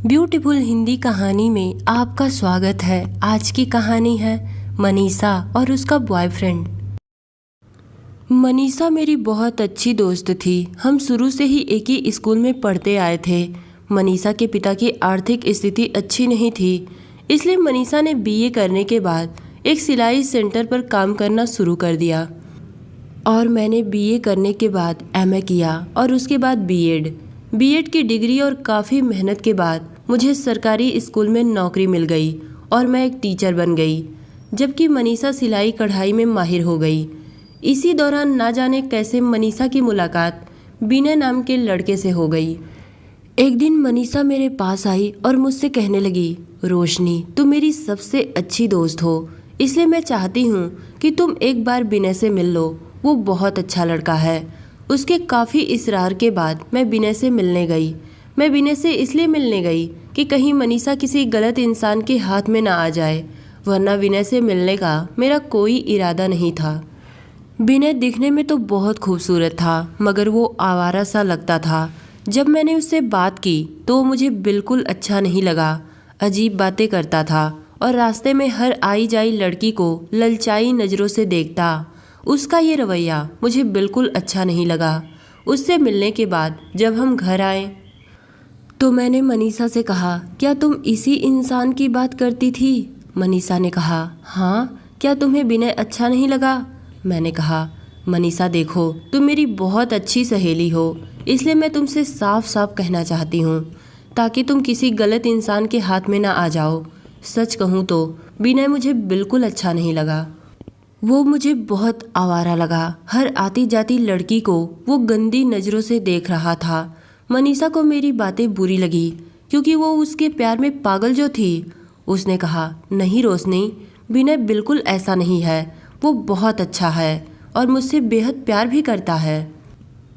Beautiful Hindi कहानी में आपका स्वागत है। आज की कहानी है मनीषा और उसका बॉयफ्रेंड। मनीषा मेरी बहुत अच्छी दोस्त थी। हम शुरू से ही एक ही स्कूल में पढ़ते आए थे। मनीषा के पिता की आर्थिक स्थिति अच्छी नहीं थी, इसलिए मनीषा ने बीए करने के बाद एक सिलाई सेंटर पर काम करना शुरू कर दिया और मैंने बीए करने के बाद एमए किया और उसके बाद बीएड की डिग्री और काफ़ी मेहनत के बाद मुझे सरकारी स्कूल में नौकरी मिल गई और मैं एक टीचर बन गई, जबकि मनीषा सिलाई कढ़ाई में माहिर हो गई। इसी दौरान ना जाने कैसे मनीषा की मुलाकात विनय नाम के लड़के से हो गई। एक दिन मनीषा मेरे पास आई और मुझसे कहने लगी, रोशनी तुम मेरी सबसे अच्छी दोस्त हो, इसलिए मैं चाहती हूँ कि तुम एक बार विनय से मिल लो, वो बहुत अच्छा लड़का है। उसके काफ़ी इसरार के बाद मैं विनय से मिलने गई। मैं विनय से इसलिए मिलने गई कि कहीं मनीषा किसी गलत इंसान के हाथ में ना आ जाए, वरना विनय से मिलने का मेरा कोई इरादा नहीं था। विनय दिखने में तो बहुत खूबसूरत था, मगर वो आवारा सा लगता था। जब मैंने उससे बात की तो वो मुझे बिल्कुल अच्छा नहीं लगा। अजीब बातें करता था और रास्ते में हर आई जाई लड़की को ललचाई नज़रों से देखता। उसका ये रवैया मुझे बिल्कुल अच्छा नहीं लगा। उससे मिलने के बाद जब हम घर आए तो मैंने मनीषा से कहा, क्या तुम इसी इंसान की बात करती थी? मनीषा ने कहा, हाँ। क्या तुम्हें विनय अच्छा नहीं लगा? मैंने कहा, मनीषा देखो, तुम मेरी बहुत अच्छी सहेली हो, इसलिए मैं तुमसे साफ साफ कहना चाहती हूँ, ताकि तुम किसी गलत इंसान के हाथ में ना आ जाओ। सच कहूँ तो विनय मुझे बिल्कुल अच्छा नहीं लगा। वो मुझे बहुत आवारा लगा। हर आती जाती लड़की को वो गंदी नज़रों से देख रहा था। मनीषा को मेरी बातें बुरी लगी क्योंकि वो उसके प्यार में पागल जो थी। उसने कहा, नहीं रोशनी, विनय बिल्कुल ऐसा नहीं है, वो बहुत अच्छा है और मुझसे बेहद प्यार भी करता है।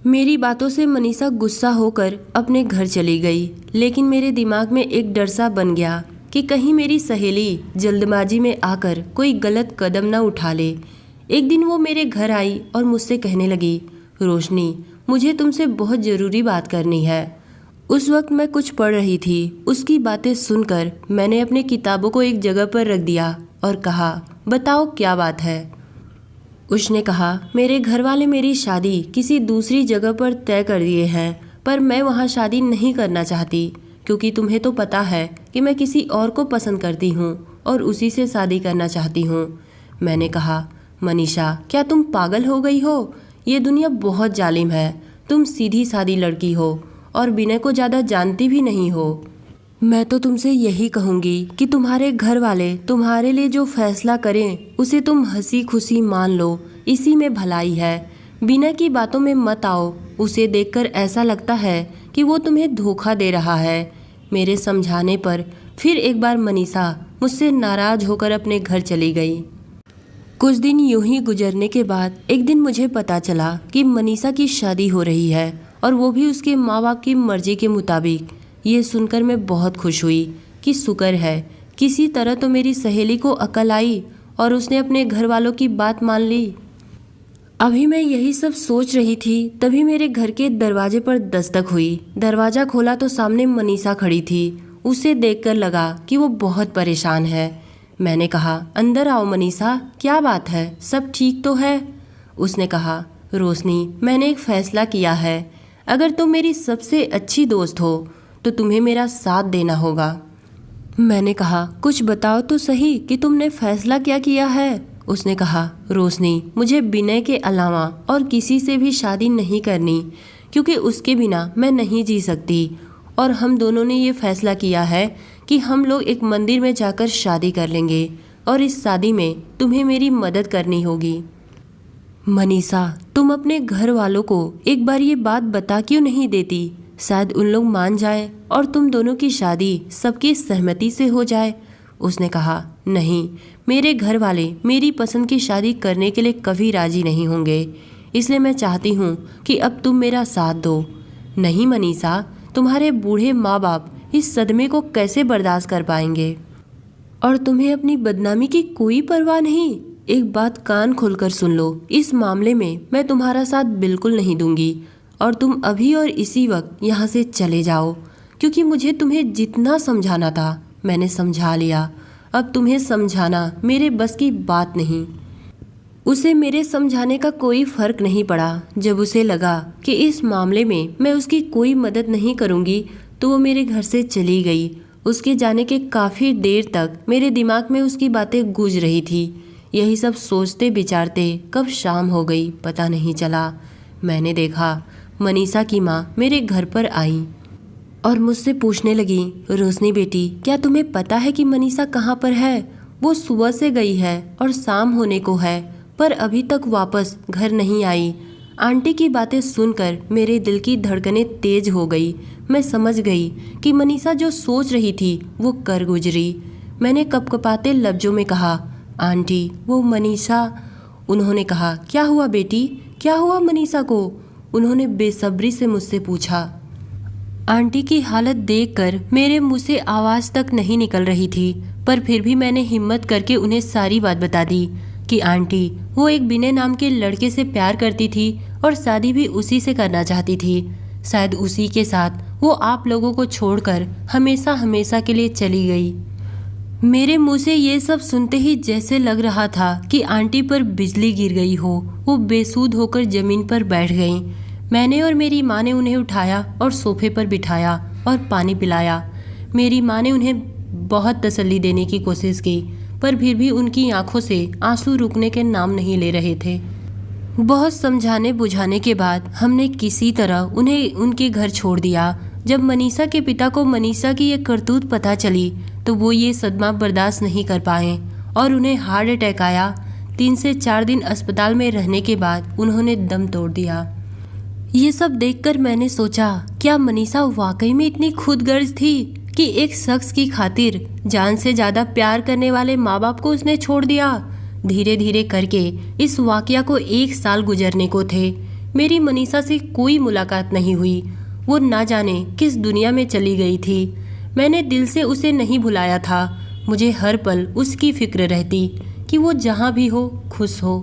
मेरी बातों से मनीषा गुस्सा होकर अपने घर चली गई, लेकिन मेरे दिमाग में एक डर सा बन गया कि कहीं मेरी सहेली जल्दबाजी में आकर कोई गलत कदम न उठा ले। एक दिन वो मेरे घर आई और मुझसे कहने लगी, रोशनी मुझे तुमसे बहुत ज़रूरी बात करनी है। उस वक्त मैं कुछ पढ़ रही थी। उसकी बातें सुनकर मैंने अपनी किताबों को एक जगह पर रख दिया और कहा, बताओ क्या बात है। उसने कहा, मेरे घर वाले मेरी शादी किसी दूसरी जगह पर तय कर दिए हैं, पर मैं वहाँ शादी नहीं करना चाहती, क्योंकि तुम्हें तो पता है कि मैं किसी और को पसंद करती हूँ और उसी से शादी करना चाहती हूँ। मैंने कहा, मनीषा क्या तुम पागल हो गई हो? ये दुनिया बहुत जालिम है। तुम सीधी सादी लड़की हो और विनय को ज़्यादा जानती भी नहीं हो। मैं तो तुमसे यही कहूँगी कि तुम्हारे घर वाले तुम्हारे लिए जो फैसला करें उसे तुम हंसी खुशी मान लो, इसी में भलाई है। विनय की बातों में मत आओ। उसे देखकर ऐसा लगता है कि वो तुम्हें धोखा दे रहा है। मेरे समझाने पर फिर एक बार मनीषा मुझसे नाराज होकर अपने घर चली गई। कुछ दिन यूं ही गुजरने के बाद एक दिन मुझे पता चला कि मनीषा की शादी हो रही है और वो भी उसके माँ बाप की मर्जी के मुताबिक। ये सुनकर मैं बहुत खुश हुई कि शुक्र है, किसी तरह तो मेरी सहेली को अकल आई और उसने अपने घर वालों की बात मान ली। अभी मैं यही सब सोच रही थी, तभी मेरे घर के दरवाजे पर दस्तक हुई। दरवाज़ा खोला तो सामने मनीषा खड़ी थी। उसे देखकर लगा कि वो बहुत परेशान है। मैंने कहा, अंदर आओ मनीषा, क्या बात है, सब ठीक तो है? उसने कहा, रोशनी मैंने एक फ़ैसला किया है। अगर तुम मेरी सबसे अच्छी दोस्त हो तो तुम्हें मेरा साथ देना होगा। मैंने कहा, कुछ बताओ तो सही कि तुमने फ़ैसला क्या किया है? उसने कहा, रोशनी मुझे विनय के अलावा और किसी से भी शादी नहीं करनी, क्योंकि उसके बिना मैं नहीं जी सकती। और हम दोनों ने ये फैसला किया है कि हम लोग एक मंदिर में जाकर शादी कर लेंगे और इस शादी में तुम्हें मेरी मदद करनी होगी। मनीषा तुम अपने घर वालों को एक बार ये बात बता क्यों नहीं देती? शायद उन लोग मान जाए और तुम दोनों की शादी सबकी सहमति से हो जाए। उसने कहा, नहीं, मेरे घर वाले मेरी पसंद की शादी करने के लिए कभी राजी नहीं होंगे, इसलिए मैं चाहती हूँ कि अब तुम मेरा साथ दो। नहीं मनीषा, तुम्हारे बूढ़े माँ बाप इस सदमे को कैसे बर्दाश्त कर पाएंगे? और तुम्हें अपनी बदनामी की कोई परवाह नहीं। एक बात कान खोलकर सुन लो, इस मामले में मैं तुम्हारा साथ बिल्कुल नहीं दूंगी और तुम अभी और इसी वक्त यहाँ से चले जाओ, क्योंकि मुझे तुम्हें जितना समझाना था मैंने समझा लिया। अब तुम्हें समझाना मेरे बस की बात नहीं। उसे मेरे समझाने का कोई फर्क नहीं पड़ा। जब उसे लगा कि इस मामले में मैं उसकी कोई मदद नहीं करूंगी तो वो मेरे घर से चली गई। उसके जाने के काफ़ी देर तक मेरे दिमाग में उसकी बातें गूंज रही थी। यही सब सोचते विचारते कब शाम हो गई पता नहीं चला। मैंने देखा मनीषा की माँ मेरे घर पर आई और मुझसे पूछने लगी, रोशनी बेटी, क्या तुम्हें पता है कि मनीषा कहाँ पर है? वो सुबह से गई है और शाम होने को है, पर अभी तक वापस घर नहीं आई। आंटी की बातें सुनकर मेरे दिल की धड़कनें तेज हो गई। मैं समझ गई कि मनीषा जो सोच रही थी वो कर गुजरी। मैंने कपकपाते लफ्जों में कहा, आंटी, वो मनीषा। उन्होंने कहा, क्या हुआ बेटी, क्या हुआ मनीषा को? उन्होंने बेसब्री से मुझसे पूछा। आंटी की हालत देखकर मेरे मुंह से आवाज़ तक नहीं निकल रही थी, पर फिर भी मैंने हिम्मत करके उन्हें सारी बात बता दी कि आंटी, वो एक विनय नाम के लड़के से प्यार करती थी और शादी भी उसी से करना चाहती थी। शायद उसी के साथ वो आप लोगों को छोड़कर हमेशा हमेशा के लिए चली गई। मेरे मुंह से ये सब सुनते ही जैसे लग रहा था कि आंटी पर बिजली गिर गई हो। वो बेसुध होकर जमीन पर बैठ गईं। मैंने और मेरी माँ ने उन्हें उठाया और सोफे पर बिठाया और पानी पिलाया। मेरी माँ ने उन्हें बहुत तसल्ली देने की कोशिश की, पर फिर भी उनकी आंखों से आंसू रुकने के नाम नहीं ले रहे थे। बहुत समझाने बुझाने के बाद हमने किसी तरह उन्हें उनके घर छोड़ दिया। जब मनीषा के पिता को मनीषा की ये करतूत पता चली तो वो ये सदमा बर्दाश्त नहीं कर पाए और उन्हें हार्ट अटैक आया। 3 से 4 दिन अस्पताल में रहने के बाद उन्होंने दम तोड़ दिया। ये सब देखकर मैंने सोचा, क्या मनीषा वाकई में इतनी खुदगर्ज थी कि एक शख्स की खातिर जान से ज़्यादा प्यार करने वाले माँ बाप को उसने छोड़ दिया? धीरे धीरे करके इस वाकया को 1 साल गुजरने को थे। मेरी मनीषा से कोई मुलाकात नहीं हुई। वो ना जाने किस दुनिया में चली गई थी। मैंने दिल से उसे नहीं भुलाया था। मुझे हर पल उसकी फिक्र रहती कि वो जहाँ भी हो खुश हो।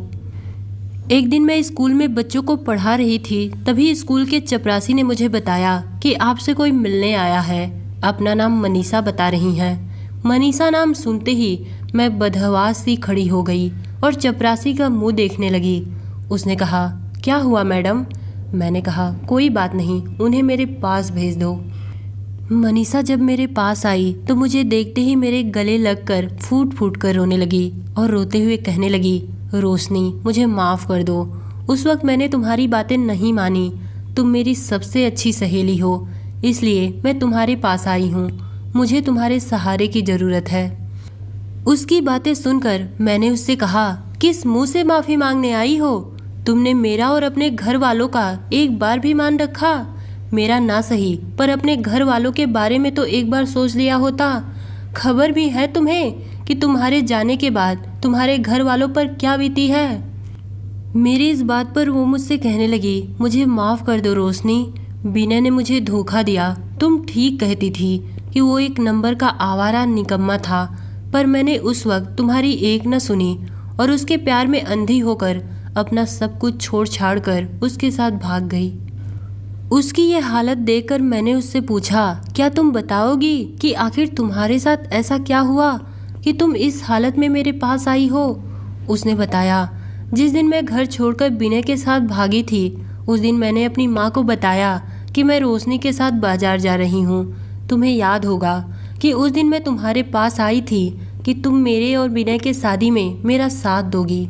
एक दिन मैं स्कूल में बच्चों को पढ़ा रही थी, तभी स्कूल के चपरासी ने मुझे बताया कि आपसे कोई मिलने आया है। अपना नाम मनीषा बता रही हैं। मनीषा नाम सुनते ही मैं बदहवास सी खड़ी हो गई और चपरासी का मुंह देखने लगी। उसने कहा, क्या हुआ मैडम? मैंने कहा, कोई बात नहीं, उन्हें मेरे पास भेज दो। मनीषा जब मेरे पास आई तो मुझे देखते ही मेरे गले लगकर फूट फूट कर रोने लगी और रोते हुए कहने लगी, रोशनी, मुझे माफ़ कर दो। उस वक्त मैंने तुम्हारी बातें नहीं मानी। तुम मेरी सबसे अच्छी सहेली हो, इसलिए मैं तुम्हारे पास आई हूँ। मुझे तुम्हारे सहारे की ज़रूरत है। उसकी बातें सुनकर मैंने उससे कहा, किस मुंह से माफ़ी मांगने आई हो? तुमने मेरा और अपने घर वालों का एक बार भी मान रखा? मेरा ना सही, पर अपने घर वालों के बारे में तो एक बार सोच लिया होता। खबर भी है तुम्हें कि तुम्हारे जाने के बाद तुम्हारे घर वालों पर क्या बीती है? मेरी इस बात पर वो मुझसे कहने लगी, मुझे माफ़ कर दो रोशनी, विनय ने मुझे धोखा दिया। तुम ठीक कहती थी कि वो एक नंबर का आवारा निकम्मा था, पर मैंने उस वक्त तुम्हारी एक न सुनी और उसके प्यार में अंधी होकर अपना सब कुछ छोड़ छाड़ कर उसके साथ भाग गई। उसकी ये हालत देखकर मैंने उससे पूछा, क्या तुम बताओगी कि आखिर तुम्हारे साथ ऐसा क्या हुआ कि तुम इस हालत में मेरे पास आई हो? उसने बताया, जिस दिन मैं घर छोड़कर विनय के साथ भागी थी, उस दिन मैंने अपनी माँ को बताया कि मैं रोशनी के साथ बाजार जा रही हूँ। तुम्हें याद होगा कि उस दिन मैं तुम्हारे पास आई थी कि तुम मेरे और विनय के शादी में मेरा साथ दोगी,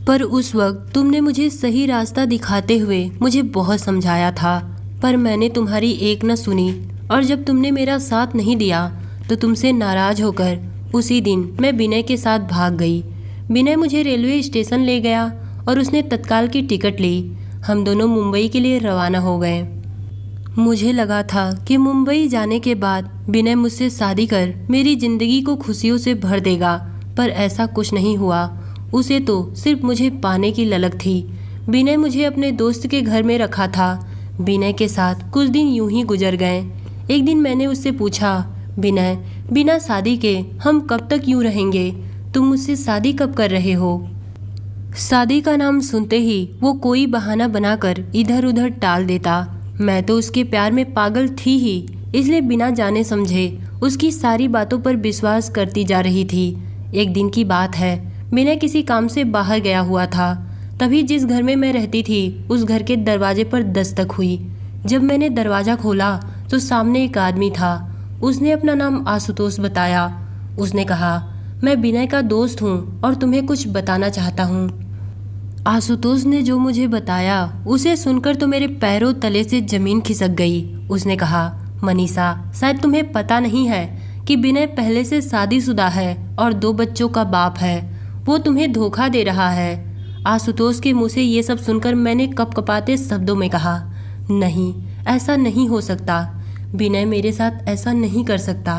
पर उस वक्त तुमने मुझे सही रास्ता दिखाते हुए मुझे बहुत समझाया था, पर मैंने तुम्हारी एक न सुनी और जब तुमने मेरा साथ नहीं दिया तो तुमसे नाराज़ होकर उसी दिन मैं विनय के साथ भाग गई। विनय मुझे रेलवे स्टेशन ले गया और उसने तत्काल की टिकट ली। हम दोनों मुंबई के लिए रवाना हो गए। मुझे लगा था कि मुंबई जाने के बाद विनय मुझसे शादी कर मेरी ज़िंदगी को खुशियों से भर देगा, पर ऐसा कुछ नहीं हुआ। उसे तो सिर्फ मुझे पाने की ललक थी। विनय मुझे अपने दोस्त के घर में रखा था। विनय के साथ कुछ दिन यूं ही गुजर गए। एक दिन मैंने उससे पूछा, विनय, बिना शादी के हम कब तक यूं रहेंगे? तुम मुझसे शादी कब कर रहे हो? शादी का नाम सुनते ही वो कोई बहाना बनाकर इधर उधर टाल देता। मैं तो उसके प्यार में पागल थी ही, इसलिए बिना जाने समझे उसकी सारी बातों पर विश्वास करती जा रही थी। एक दिन की बात है, विनय किसी काम से बाहर गया हुआ था। तभी जिस घर में मैं रहती थी उस घर के दरवाजे पर दस्तक हुई। जब मैंने दरवाज़ा खोला तो सामने एक आदमी था। उसने अपना नाम आशुतोष बताया। उसने कहा, मैं विनय का दोस्त हूँ और तुम्हें कुछ बताना चाहता हूँ। आशुतोष ने जो मुझे बताया उसे सुनकर तो मेरे पैरों तले से जमीन खिसक गई। उसने कहा, मनीषा, शायद तुम्हें पता नहीं है कि विनय पहले से शादीशुदा है और 2 बच्चों का बाप है। वो तुम्हें धोखा दे रहा है। आशुतोष के मुंह से ये सब सुनकर मैंने कपकपाते शब्दों में कहा, नहीं, ऐसा नहीं हो सकता। विनय मेरे साथ ऐसा नहीं कर सकता।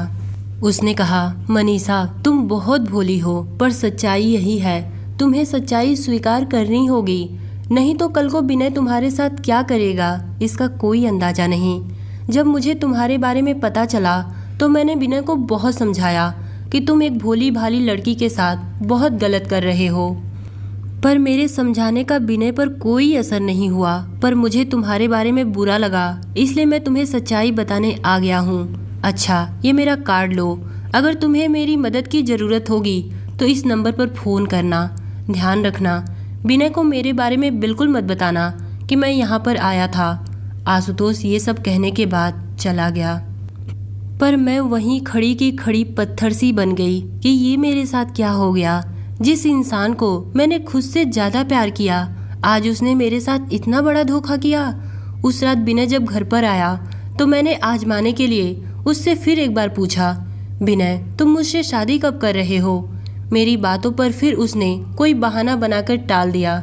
उसने कहा, मनीषा, तुम बहुत भोली हो, पर सच्चाई यही है। तुम्हें सच्चाई स्वीकार करनी होगी, नहीं तो कल को विनय तुम्हारे साथ क्या करेगा इसका कोई अंदाजा नहीं। जब मुझे तुम्हारे बारे में पता चला तो मैंने विनय को बहुत समझाया कि तुम एक भोली भाली लड़की के साथ बहुत गलत कर रहे हो, पर मेरे समझाने का विनय पर कोई असर नहीं हुआ। पर मुझे तुम्हारे बारे में बुरा लगा, इसलिए मैं तुम्हें सच्चाई बताने आ गया हूँ। अच्छा, ये मेरा कार्ड लो। अगर तुम्हें मेरी मदद की ज़रूरत होगी तो इस नंबर पर फ़ोन करना। ध्यान रखना, विनय को मेरे बारे में बिल्कुल मत बताना कि मैं यहाँ पर आया था। आशुतोष ये सब कहने के बाद चला गया, पर मैं वहीं खड़ी की खड़ी पत्थर सी बन गई कि ये मेरे साथ क्या हो गया। जिस इंसान को मैंने खुद से ज़्यादा प्यार किया, आज उसने मेरे साथ इतना बड़ा धोखा किया। उस रात विनय जब घर पर आया तो मैंने आजमाने के लिए उससे फिर एक बार पूछा, विनय, तुम मुझसे शादी कब कर रहे हो? मेरी बातों पर फिर उसने कोई बहाना बनाकर टाल दिया।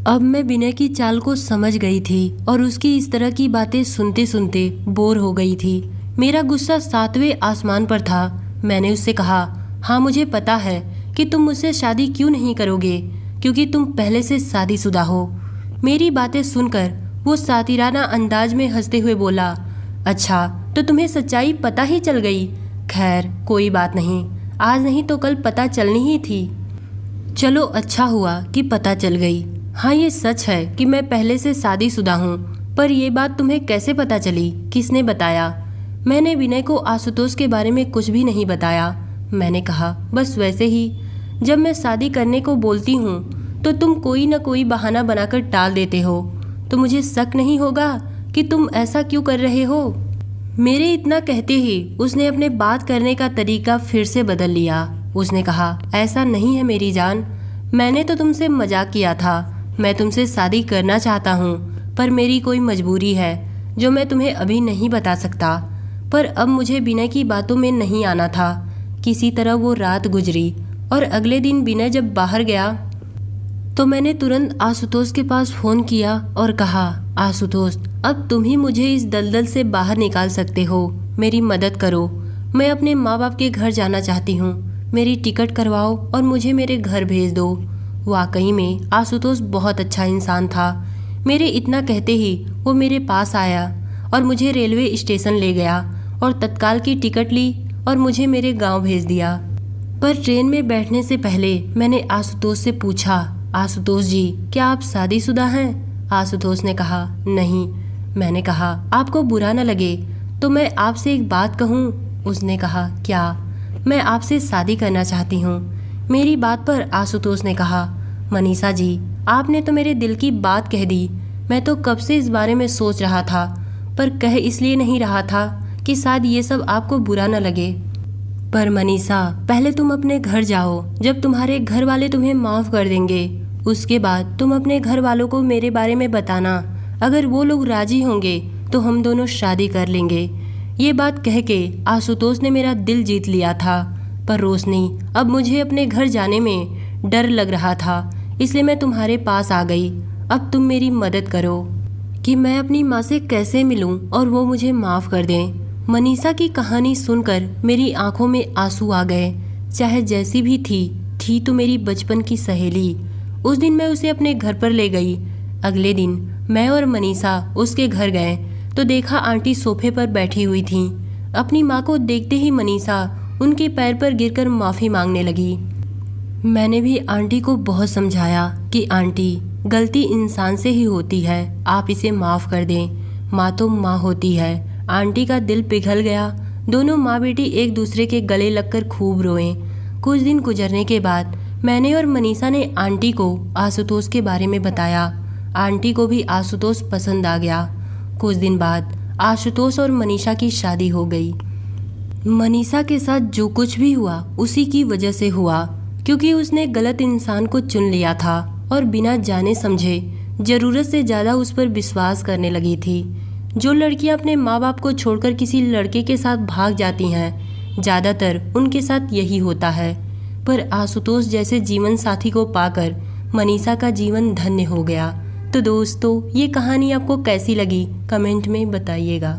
अब मैं विनय की चाल को समझ गई थी और उसकी इस तरह की बातें सुनते सुनते बोर हो गई थी। मेरा गुस्सा 7वें आसमान पर था। मैंने उससे कहा, हाँ, मुझे पता है कि तुम मुझसे शादी क्यों नहीं करोगे, क्योंकि तुम पहले से शादीशुदा हो। मेरी बातें सुनकर वो सातिराना अंदाज में हंसते हुए बोला, अच्छा, तो तुम्हें सच्चाई पता ही चल गई। खैर, कोई बात नहीं, आज नहीं तो कल पता चलनी ही थी। चलो, अच्छा हुआ कि पता चल गई। हाँ, ये सच है कि मैं पहले से शादीशुदा हूँ, पर ये बात तुम्हें कैसे पता चली? किसने बताया? मैंने विनय को आशुतोष के बारे में कुछ भी नहीं बताया। मैंने कहा, बस वैसे ही। जब मैं शादी करने को बोलती हूँ तो तुम कोई न कोई बहाना बनाकर टाल देते हो, तो मुझे शक नहीं होगा कि तुम ऐसा क्यों कर रहे हो? मेरे इतना कहते ही उसने अपने बात करने का तरीका फिर से बदल लिया। उसने कहा, ऐसा नहीं है मेरी जान, मैंने तो तुमसे मजाक किया था। मैं तुमसे शादी करना चाहता हूँ, पर मेरी कोई मजबूरी है जो मैं तुम्हें अभी नहीं बता सकता। पर अब मुझे विनय की बातों में नहीं आना था। किसी तरह वो रात गुजरी और अगले दिन विनय जब बाहर गया तो मैंने तुरंत आशुतोष के पास फ़ोन किया और कहा, आशुतोष, अब तुम ही मुझे इस दलदल से बाहर निकाल सकते हो। मेरी मदद करो। मैं अपने माँ बाप के घर जाना चाहती हूँ। मेरी टिकट करवाओ और मुझे मेरे घर भेज दो। वाकई में आशुतोष बहुत अच्छा इंसान था। मेरे इतना कहते ही वो मेरे पास आया और मुझे रेलवे स्टेशन ले गया और तत्काल की टिकट ली और मुझे मेरे गांव भेज दिया। पर ट्रेन में बैठने से पहले मैंने आशुतोष से पूछा, आशुतोष जी, क्या आप शादीशुदा हैं? आशुतोष ने कहा, नहीं। मैंने कहा, आपको बुरा न लगे तो मैं आपसे एक बात कहूँ? उसने कहा, क्या? मैं आपसे शादी करना चाहती हूँ। मेरी बात पर आशुतोष ने कहा, मनीषा जी, आपने तो मेरे दिल की बात कह दी। मैं तो कब से इस बारे में सोच रहा था, पर कह इसलिए नहीं रहा था कि शायद ये सब आपको बुरा न लगे। पर मनीषा, पहले तुम अपने घर जाओ। जब तुम्हारे घर वाले तुम्हें माफ़ कर देंगे, उसके बाद तुम अपने घर वालों को मेरे बारे में बताना। अगर वो लोग राजी होंगे तो हम दोनों शादी कर लेंगे। ये बात कह के आशुतोष ने मेरा दिल जीत लिया था। पर रोशनी, अब मुझे अपने घर जाने में डर लग रहा था, इसलिए मैं तुम्हारे पास आ गई। अब तुम मेरी मदद करो कि मैं अपनी माँ से कैसे मिलूं और वो मुझे माफ़ कर दें। मनीषा की कहानी सुनकर मेरी आंखों में आंसू आ गए। चाहे जैसी भी थी तो मेरी बचपन की सहेली। उस दिन मैं उसे अपने घर पर ले गई। अगले दिन मैं और मनीषा उसके घर गए तो देखा आंटी सोफे पर बैठी हुई थीं। अपनी माँ को देखते ही मनीषा उनके पैर पर गिरकर माफ़ी मांगने लगी। मैंने भी आंटी को बहुत समझाया कि आंटी, गलती इंसान से ही होती है, आप इसे माफ़ कर दें। माँ तो माँ होती है, आंटी का दिल पिघल गया। दोनों माँ बेटी एक दूसरे के गले लगकर खूब रोए। कुछ दिन गुजरने के बाद मैंने और मनीषा ने आंटी को आशुतोष के बारे में बताया। आंटी को भी आशुतोष पसंद आ गया। कुछ दिन बाद आशुतोष और मनीषा की शादी हो गई। मनीषा के साथ जो कुछ भी हुआ उसी की वजह से हुआ, क्योंकि उसने गलत इंसान को चुन लिया था और बिना जाने समझे ज़रूरत से ज़्यादा उस पर विश्वास करने लगी थी। जो लड़कियां अपने माँ बाप को छोड़कर किसी लड़के के साथ भाग जाती हैं, ज़्यादातर उनके साथ यही होता है। पर आशुतोष जैसे जीवन साथी को पाकर मनीषा का जीवन धन्य हो गया। तो दोस्तों, ये कहानी आपको कैसी लगी कमेंट में बताइएगा।